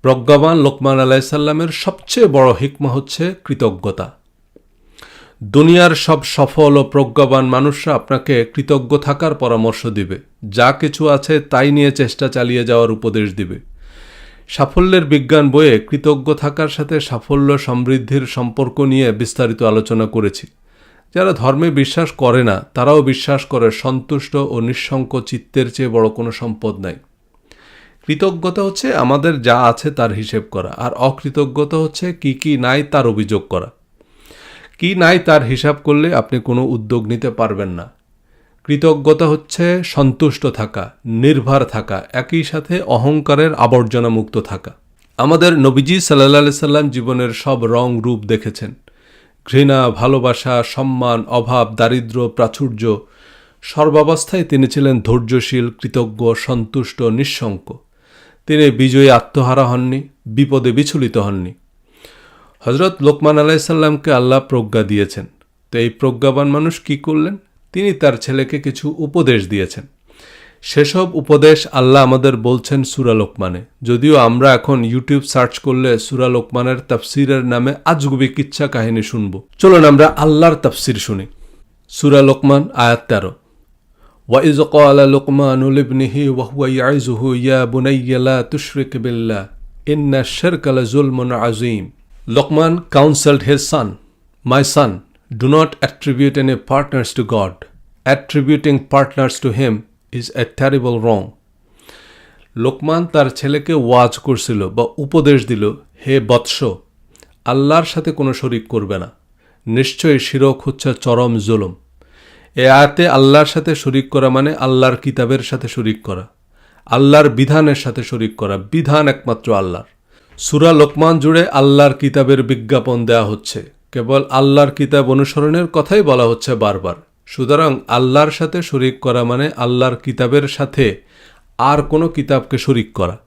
প্রজ্ঞাবান লোকমান আলাইহিস সালামের সবচেয়ে বড় হিকমা হচ্ছে কৃতজ্ঞতা। দুনিয়ার সব সফল ও প্রজ্ঞাবান মানুষরা আপনাকে কৃতজ্ঞ থাকার পরামর্শ দিবে, যা কিছু আছে তাই নিয়ে চেষ্টা চালিয়ে যাওয়ার উপদেশ দিবে। সাফল্যের বিজ্ঞান বইয়ে কৃতজ্ঞ থাকার সাথে সাফল্য সমৃদ্ধির সম্পর্ক নিয়ে বিস্তারিত আলোচনা করেছি। যারা ধর্মে বিশ্বাস করে না তারাও বিশ্বাস করে সন্তুষ্ট ও নিঃশঙ্ক চিত্তের চেয়ে বড় কোনো সম্পদ নাই। কৃতজ্ঞতা হচ্ছে আমাদের যা আছে তার হিসেব করা, আর অকৃতজ্ঞতা হচ্ছে কি নাই তার অভিযোগ করা। কি নাই তার হিসাব করলে আপনি কোনো উদ্যোগ নিতে পারবেন না। কৃতজ্ঞতা হচ্ছে সন্তুষ্ট থাকা, নির্ভর থাকা, একই সাথে অহংকারের আবর্জনা মুক্ত থাকা। আমাদের নবীজি সাল্লাল্লাহু আলাইহি সাল্লাম জীবনের সব রং রূপ দেখেছেন। ঘৃণা, ভালোবাসা, সম্মান, অভাব, দারিদ্র্য, প্রাচুর্য, সর্বাবস্থায় তিনি ছিলেন ধৈর্যশীল, কৃতজ্ঞ, সন্তুষ্ট, নিঃশঙ্ক। তিনি বিজয়ী আত্মহারা হননি, বিপদে বিচলিত হননি। হযরত লোকমান আলাইহিস সালামকে আল্লাহ প্রজ্ঞা দিয়েছেন। তো এই প্রজ্ঞাবান মানুষ কি করলেন? তিনি তার ছেলেকে কিছু উপদেশ দিয়েছেন। সেসব উপদেশ আল্লাহ আমাদের বলছেন সূরা লোকমানে। যদিও আমরা এখন ইউটিউব সার্চ করলে সূরা লোকমানের তাফসিরের নামে আজগুবি কিচ্ছা কাহিনী শুনব। চলুন আমরা আল্লাহর তাফসির শুনি। সূরা লোকমান আয়াত 13। وَإِذْ قَالَ لُقْمَانُ لِابْنِهِ وَهُوَ يَعِظُهُ يَا بُنَيَّ لَا تُشْرِكْ بِاللَّهِ إِنَّ الشِّرْكَ لَظُلْمٌ عَظِيمٌ. Luqman counseled his son, "My son, do not attribute any partners to God. Attributing partners to him is a terrible wrong." Lokman তার ছেলেকে ওয়াজ করছিল বা উপদেশ দিল, হে বৎস, আল্লাহর সাথে কোনো শরিক করবে না। নিশ্চয়ই শিরক হচ্ছে চরম জুলুম। এ আয়াতে আল্লাহর সাথে শরিক করা মানে আল্লাহর কিতাবের সাথে শরিক করা, আল্লাহর বিধানের সাথে শরিক করা। বিধান একমাত্র আল্লাহর। সূরা লোকমান জুড়ে আল্লাহর কিতাবের বিজ্ঞাপন দেয়া হচ্ছে। কেবল আল্লাহর কিতাব অনুসরণের কথাই বলা হচ্ছে বারবার। সুতরাং আল্লাহর সাথে শরিক করা মানে আল্লাহর কিতাবের সাথে আর কোনো কিতাবকে শরিক করা।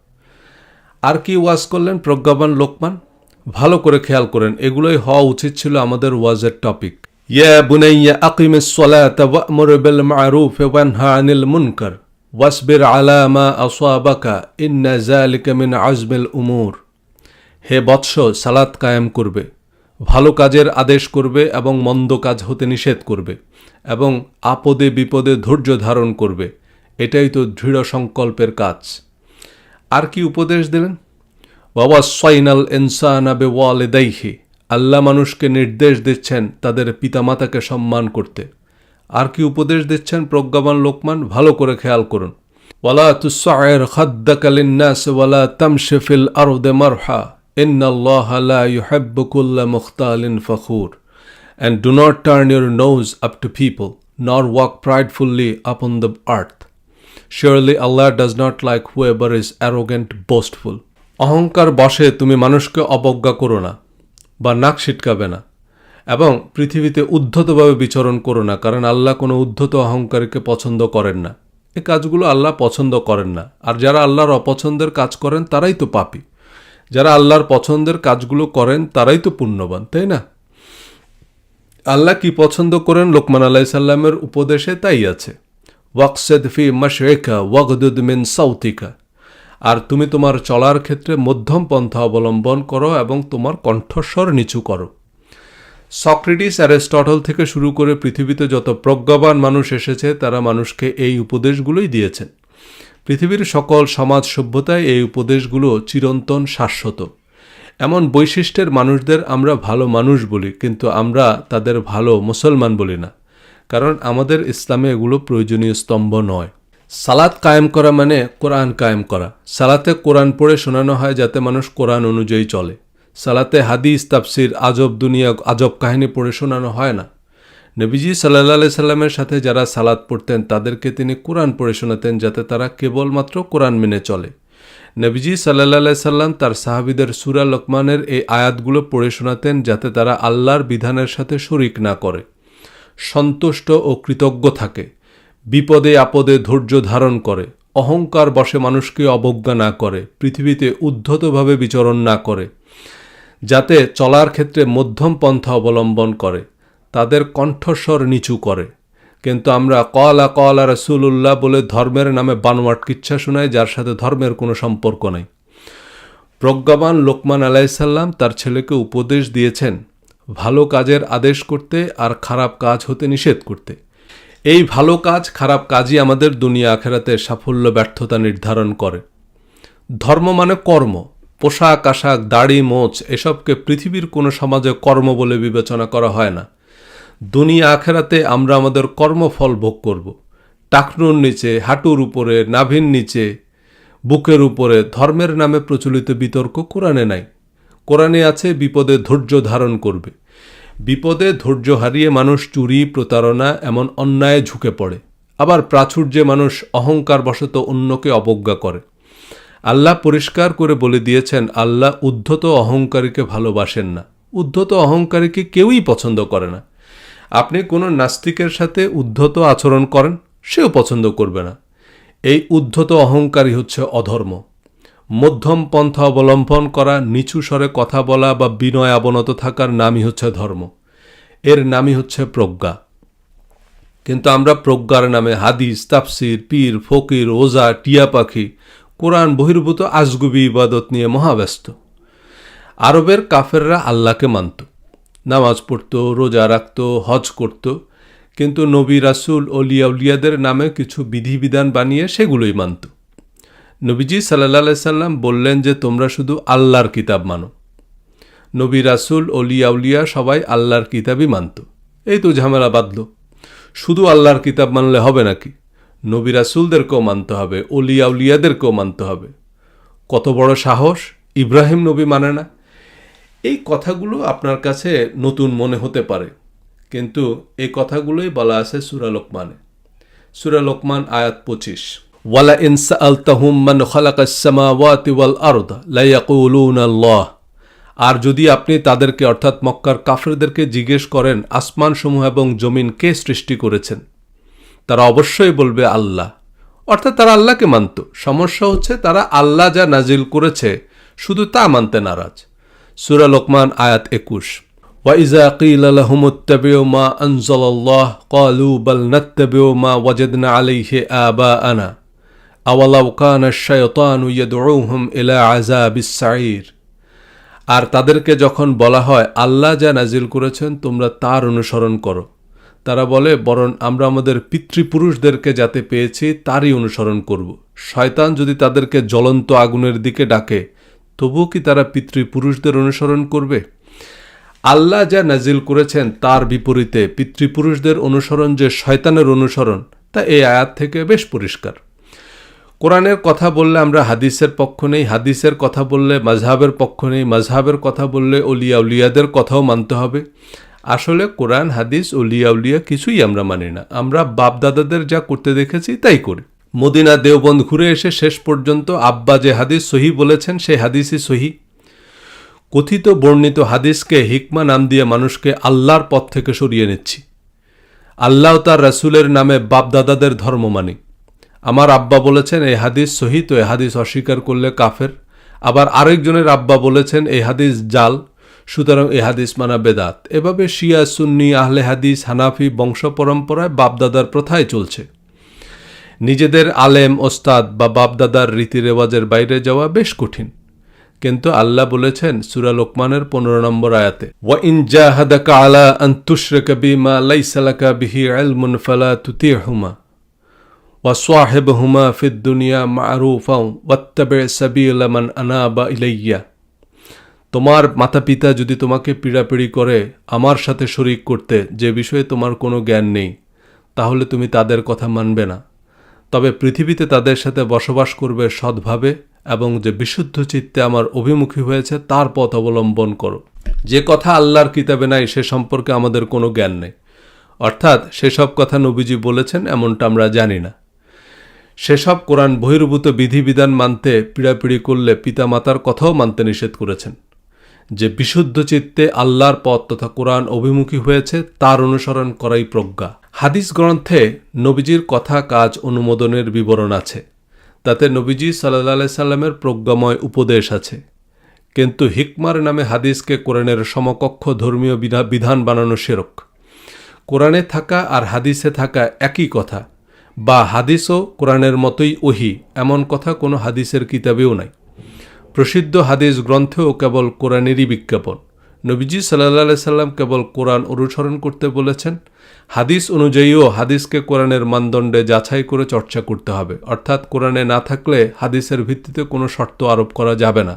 আর কি ওয়াজ করলেন প্রজ্ঞাবান লোকমান? ভালো করে খেয়াল করেন, এগুলোই হওয়া উচিত ছিল আমাদের ওয়াজের টপিক। ইয়া বুনাইয়া আকিমিস সালাতা ওয়া'মুর বিল মা'রুফ ওয়ানহা আনিল মুনকার ওয়াসবির আলা মা আসাবাকা ইন্না যালিকা মিন আজমিল উমুর। হে বৎস, সালাত কায়েম করবে, ভালো কাজের আদেশ করবে এবং মন্দ কাজ হতে নিষেধ করবে, এবং আপদে বিপদে ধৈর্য ধারণ করবে। এটাই তো দৃঢ় সংকল্পের কাজ। আর কি উপদেশ দিলেন? ওয়াসাইনাল ইনসানা বিওয়ালিদাইহি। আল্লাহ মানুষকে নির্দেশ দিচ্ছেন তাদের পিতামাতাকে সম্মান করতে। আর কি উপদেশ দিচ্ছেন প্রজ্ঞাবান লোকমান? ভালো করে খেয়াল করুন। ওয়ালা তুসাইর খাদ্দাকা লিন্নাস ওয়ালা তামশি ফিল আরদি মারহা ইন্নাল্লাহা লা ইউহিব্বু কুল্লা মুখতালিন ফখুর। And do not turn your nose up to people, nor walk pridefully upon the earth. Surely Allah does not like whoever is arrogant, boastful. অহংকার বশে তুমি মানুষকে অবজ্ঞা করো না বা নাক ছিটকাবে না, এবং পৃথিবীতে উদ্ধতভাবে বিচরণ করো না, কারণ আল্লাহ কোনো উদ্ধত অহংকারীকে পছন্দ করেন না। এই কাজগুলো আল্লাহ পছন্দ করেন না। আর যারা আল্লাহর অপছন্দের কাজ করেন তারাই তো পাপী। যারা আল্লাহর পছন্দের কাজগুলো করেন তারাই তো পুণ্যবান, তাই না? আল্লাহ কি পছন্দ করেন লোকমান আলাইহিস সালামের উপদেশে তাই আছে। ওয়াকসিদ ফি মাশরিকা ওয়াগদুদ মিন সাউতিকা। আর তুমি তোমার চলার ক্ষেত্রে মধ্যম পন্থা অবলম্বন করো এবং তোমার কণ্ঠস্বর নিচু করো। সক্রেটিস, অ্যারিস্টটল থেকে শুরু করে পৃথিবীতে যত প্রজ্ঞাবান মানুষ এসেছে তারা মানুষকে এই উপদেশগুলোই দিয়েছেন। পৃথিবীর সকল সমাজ সভ্যতায় এই উপদেশগুলো চিরন্তন, শাশ্বত। এমন বৈশিষ্ট্যের মানুষদের আমরা ভালো মানুষ বলি, কিন্তু আমরা তাদের ভালো মুসলমান বলি না, কারণ আমাদের ইসলামে এগুলো প্রয়োজনীয় স্তম্ভ নয়। সালাত কায়েম করা মানে কোরআন কায়েম করা। সালাতে কোরআন পড়ে শোনানো হয় যাতে মানুষ কোরআন অনুযায়ী চলে। সালাতে হাদিস, তাফসির, আজব দুনিয়া, আজব কাহিনী পড়ে শোনানো হয় না। নবীজি সাল্লাল্লাহু আলাইহি সাল্লামের সাথে যারা সালাত পড়তেন তাদেরকে তিনি কোরআন পড়ে শোনাতেন যাতে তারা কেবলমাত্র কোরআন মেনে চলে। নবীজি সাল্লাল্লাহু আলাইহি সাল্লাম তার সাহাবীদের সূরা লোকমানের এই আয়াতগুলো পড়ে শোনাতেন যাতে তারা আল্লাহর বিধানের সাথে শরিক না করে, সন্তুষ্ট ও কৃতজ্ঞ থাকে, বিপদে আপদে ধৈর্য ধারণ করে, অহংকার বশে মানুষকে অবজ্ঞা না করে, পৃথিবীতে উদ্ধতভাবে বিচরণ না করে, যাতে চলার ক্ষেত্রে মধ্যম পন্থা অবলম্বন করে, তাদের কণ্ঠস্বর নিচু করে। কিন্তু আমরা কলা রাসূলুল্লাহ বলে ধর্মের নামে বানোয়াট কিচ্ছা শোনাই যার সাথে ধর্মের কোনো সম্পর্ক নেই। প্রজ্ঞাবান লোকমান আলাইসাল্লাম তার ছেলেকে উপদেশ দিয়েছেন ভালো কাজের আদেশ করতে আর খারাপ কাজ হতে নিষেধ করতে। এই ভালো কাজ খারাপ কাজই আমাদের দুনিয়া আখেরাতে সাফল্য ব্যর্থতা নির্ধারণ করে। ধর্ম মানে কর্ম, পোশাক আশাক দাড়ি মোচ এসবকে পৃথিবীর কোনো সমাজে কর্ম বলে বিবেচনা করা হয় না। দুনিয়া আখেরাতে আমরা আমাদের কর্মফল ভোগ করব। টাকনুর নিচে, হাঁটুর উপরে, নাভির নিচে, বুকের উপরে ধর্মের নামে প্রচলিত বিতর্ক কোরআনে নাই। কোরআনে আছে বিপদে ধৈর্য ধারণ করবে। বিপদে ধৈর্য হারিয়ে মানুষ চুরি, প্রতারণা এমন অন্যায় ঝুঁকে পড়ে। আবার প্রাচুর্যে মানুষ অহংকারবশত অন্যকে অবজ্ঞা করে। আল্লাহ পরিষ্কার করে বলে দিয়েছেন আল্লাহ উদ্ধত অহংকারীকে ভালোবাসেন না। উদ্ধত অহংকারীকে কেউই পছন্দ করে না। আপনি কোনো নাস্তিকের সাথে উদ্ধত আচরণ করেন, সেও পছন্দ করবে না। এই উদ্ধত অহংকারী হচ্ছে অধর্ম। মধ্যম পন্থা অবলম্বন করা, নিচু স্বরে কথা বলা বা বিনয় অবনত থাকার নামই হচ্ছে ধর্ম। এর নামই হচ্ছে প্রজ্ঞা। কিন্তু আমরা প্রজ্ঞার নামে হাদিস, তাফসির, পীর, ফকির, ওজা, টিয়া পাখি, কোরআন বহির্ভূত আজগুবি ইবাদত নিয়ে মহাব্যস্ত। আরবের কাফেররা আল্লাহকে মানত, নামাজ পড়ত, রোজা রাখত, হজ করত, কিন্তু নবী রাসূল ওলিয়া উলিয়াদের নামে কিছু বিধিবিধান বানিয়ে সেগুলোই মানত। নবীজি সাল্লাল্লাহু আলাইহি সাল্লাম বললেন যে তোমরা শুধু আল্লাহর কিতাব মানো। নবী রাসূল ওলিয়া উলিয়া সবাই আল্লাহর কিতাবই মানত। এই তো ঝামেলা বাঁধল। শুধু আল্লাহর কিতাব মানলে হবে নাকি? নবী রাসূলদেরকেও মানতে হবে, ওলিয়া উলিয়াদেরকেও মানতে হবে। কত বড় সাহস! ইব্রাহিম নবী মানে না। এই কথাগুলো আপনার কাছে নতুন মনে হতে পারে, কিন্তু এই কথাগুলোই বলা আছে সূরা লোকমানে। সূরা লোকমান আয়াত 25। ওয়ালা ইন সাআলতাহুম মান খালাকাস সামাওয়াতি ওয়াল আরদ লা ইয়াকুলুনা আল্লাহ। আর যদি আপনি তাদেরকে অর্থাৎ মক্কার কাফেরদেরকে জিজ্ঞেস করেন আসমানসমূহ এবং জমিন কে সৃষ্টি করেছেন, তারা অবশ্যই বলবে আল্লাহ। অর্থাৎ তারা আল্লাহকে মানত। সমস্যা হচ্ছে তারা আল্লাহ যা নাজিল করেছে শুধু তা মানতে নারাজ। সূরা লোকমান আয়াত 21। وَإِذَا قِيلَ لَهُمُ اتَّبِعُوا مَا أَنزَلَ اللَّهُ قَالُوا بَلْ نَتَّبِعُ مَا وَجَدْنَا عَلَيْهِ آبَاءَنَا أَوَلَوْ كَانَ الشَّيْطَانُ يَدْعُوهُمْ إِلَى عَذَابِ السَّعِيرِ। আর তাদেরকে যখন বলা হয় আল্লাহ যা নাজিল করেছেন তোমরা তার অনুসরণ করো, তারা বলে বরং আমরা আমাদের পিতৃপুরুষদেরকে যাতে পেয়েছি তারই অনুসরণ করব। শয়তান যদি তাদেরকে জ্বলন্ত আগুনের দিকে ডাকে, তবুও কি তারা পিতৃপুরুষদের অনুসরণ করবে? আল্লাহ যা নাজিল করেছেন তার বিপরীতে পিতৃপুরুষদের অনুসরণ যে শয়তানের অনুসরণ, তা এই আয়াত থেকে বেশ পরিষ্কার। কোরআনের কথা বললে আমরা হাদিসের পক্ষ নেই, হাদিসের কথা বললে মাযহাবের পক্ষ নেই, মাযহাবের কথা বললে ওলিয়া উলিয়াদের কথাও মানতে হবে। আসলে কোরআন, হাদিস, ওলিয়া উলিয়া কিছুই আমরা মানি না। আমরা বাপদাদাদের যা করতে দেখেছি তাই করি। মদিনা দেওবন্দ ঘুরে এসে শেষ পর্যন্ত আব্বা যে হাদিস সহি বলেছেন সেই হাদিসই সহি। কথিত বর্ণিত হাদিসকে হিকমা নাম দিয়ে মানুষকে আল্লাহর পথ থেকে সরিয়ে নিচ্ছি। আল্লাহ তার রাসূলের নামে বাপদাদাদের ধর্ম মানি। আমার আব্বা বলেছেন এই হাদিস সহি, তো এই হাদিস অস্বীকার করলে কাফের। আবার আরেকজনের আব্বা বলেছেন এই হাদিস জাল, সুতরাং এই হাদিস মানা বেদাত। এভাবে শিয়া, সুন্নি, আহলে হাদিস, হানাফি বংশ পরম্পরায় বাপদাদার প্রথায় চলছে। নিজেদের আলেম, ওস্তাদ বা বাপদাদার রীতিরেওয়াজের বাইরে যাওয়া বেশ কঠিন। কিন্তু আল্লাহ বলেছেন সূরা লোকমানের 15 নম্বর আয়াতে, ওয়া ইন জাহাদাকা আলা আন তুশরিকা বিমা লাইসা লাকা বিহি ইলমুন ফালা তুতিহুমা ওয়া সাহিবহুমা ফিদ দুনিয়া মা'রুফাও ওয়াত্তাবি' সাবিলা মান আনাবা ইলাইয়া। তোমার মাতা-পিতা যদি তোমাকে পীড়াপিড়ি করে আমার সাথে শরীক করতে, যে বিষয়ে তোমার কোনো জ্ঞান নেই, তাহলে তুমি তাদের কথা মানবে না। তবে পৃথিবীতে তাদের সাথে বসবাস করবে সৎভাবে এবং যে বিশুদ্ধ চিত্তে আমার অভিমুখী হয়েছে তার পথ অবলম্বন করো। যে কথা আল্লাহর কিতাবে নাই সে সম্পর্কে আমাদের কোনো জ্ঞান নেই। অর্থাৎ সেসব কথা নবীজি বলেছেন এমনটা আমরা জানি না। সেসব কোরআন বহির্ভূত বিধিবিধান মানতে পীড়াপিড়ি করলে পিতামাতার কথাও মানতে নিষেধ করেছেন। যে বিশুদ্ধ চিত্তে আল্লাহর পথ তথা কোরআন অভিমুখী হয়েছে তার অনুসরণ করাই প্রজ্ঞা। হাদিস গ্রন্থে নবীজির কথা কাজ অনুমোদনের বিবরণ আছে। তাতে নবীজি সাল্লাল্লাহু আলাইহি সাল্লামের প্রজ্ঞাময় উপদেশ আছে। কিন্তু হিকমার নামে হাদিসকে কোরআনের সমকক্ষ ধর্মীয় বিধান বানানো শিরক। কোরআনে থাকা আর হাদিসে থাকা একই কথা, বা হাদিসও কোরআনের মতোই ওহী, এমন কথা কোনো হাদিসের কিতাবেও নাই। প্রসিদ্ধ হাদিস গ্রন্থেও কেবল কোরআনেরই বিজ্ঞাপন। নবীজি সাল্লাল্লাহু আলাইহি সাল্লাম কেবল কোরআন অনুসরণ করতে বলেছেন। হাদিস অনুযায়ীও হাদিসকে কোরআনের মানদণ্ডে যাচাই করে চর্চা করতে হবে, অর্থাৎ কোরআনে না থাকলে হাদিসের ভিত্তিতে কোনো শর্ত আরোপ করা যাবে না,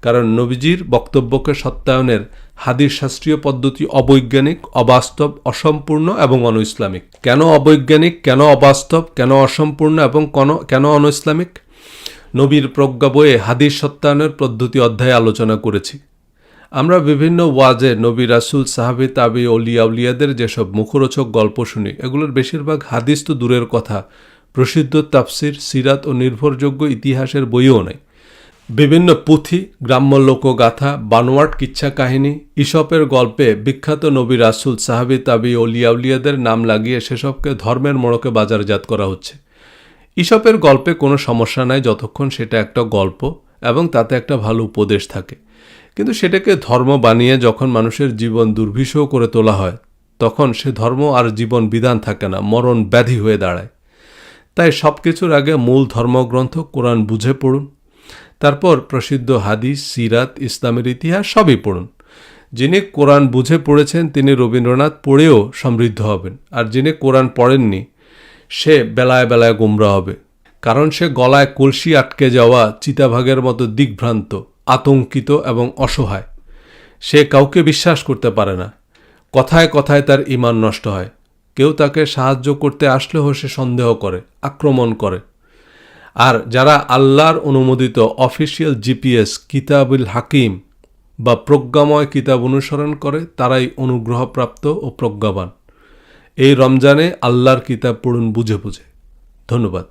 কারণ নবীজির বক্তব্যকে সত্যায়নের হাদিস শাস্ত্রীয় পদ্ধতি অবৈজ্ঞানিক, অবাস্তব, অসম্পূর্ণ এবং অনইসলামিক। কেন অবৈজ্ঞানিক, কেন অবাস্তব, কেন অসম্পূর্ণ এবং কেন অনইসলামিক? নবীর প্রজ্ঞা বইয়ে হাদিস সত্যায়নের পদ্ধতি অধ্যায়ে আলোচনা করেছি। আমরা বিভিন্ন ওয়াজে নবী, রাসূল, সাহাবী, তাবী, অলিয়া উলিয়াদের যেসব মুখরোচক গল্প শুনি, এগুলোর বেশিরভাগ হাদিস তো দূরের কথা, প্রসিদ্ধ তাফসির, সিরাত ও নির্ভরযোগ্য ইতিহাসের বইও নেই। বিভিন্ন পুঁথি, গ্রাম্য লোকগাথা, বানোয়াট কিচ্ছা কাহিনী, ইসপের গল্পে বিখ্যাত নবী, রাসূল, সাহাবী, তাবী, অলিয়া উলিয়াদের নাম লাগিয়ে সেসবকে ধর্মের মোড়কে বাজারজাত করা হচ্ছে। ইসপের গল্পে কোনো সমস্যা নাই যতক্ষণ সেটা একটা গল্প এবং তাতে একটা ভালো উপদেশ থাকে, কিন্তু সেটাকে ধর্ম বানিয়ে যখন মানুষের জীবন দুর্বিষহ করে তোলা হয়, তখন সে ধর্ম আর জীবন বিধান থাকে না, মরণ ব্যাধি হয়ে দাঁড়ায়। তাই সব কিছুর আগে মূল ধর্মগ্রন্থ কোরআন বুঝে পড়ুন, তারপর প্রসিদ্ধ হাদিস, সিরাত, ইসলামের ইতিহাস সবই পড়ুন। যিনি কোরআন বুঝে পড়েছেন তিনি রবীন্দ্রনাথ পড়েও সমৃদ্ধ হবেন, আর যিনি কোরআন পড়েননি সে বেলায় বেলায় গোমরা হবে, কারণ সে গলায় কলসি আটকে যাওয়া চিতাভাগের মতো দিগ্ভ্রান্ত, আতঙ্কিত এবং অসহায়। সে কাউকে বিশ্বাস করতে পারে না, কথায় কথায় তার ঈমান নষ্ট হয়। কেউ তাকে সাহায্য করতে আসলেও সে সন্দেহ করে, আক্রমণ করে। আর যারা আল্লাহর অনুমোদিত অফিসিয়াল জিপিএস কিতাবুল হাকিম বা প্রজ্ঞাময় কিতাব অনুসরণ করে তারাই অনুগ্রহপ্রাপ্ত ও প্রজ্ঞাবান। এই রমজানে আল্লাহর কিতাব পড়ুন বুঝে বুঝে। ধন্যবাদ।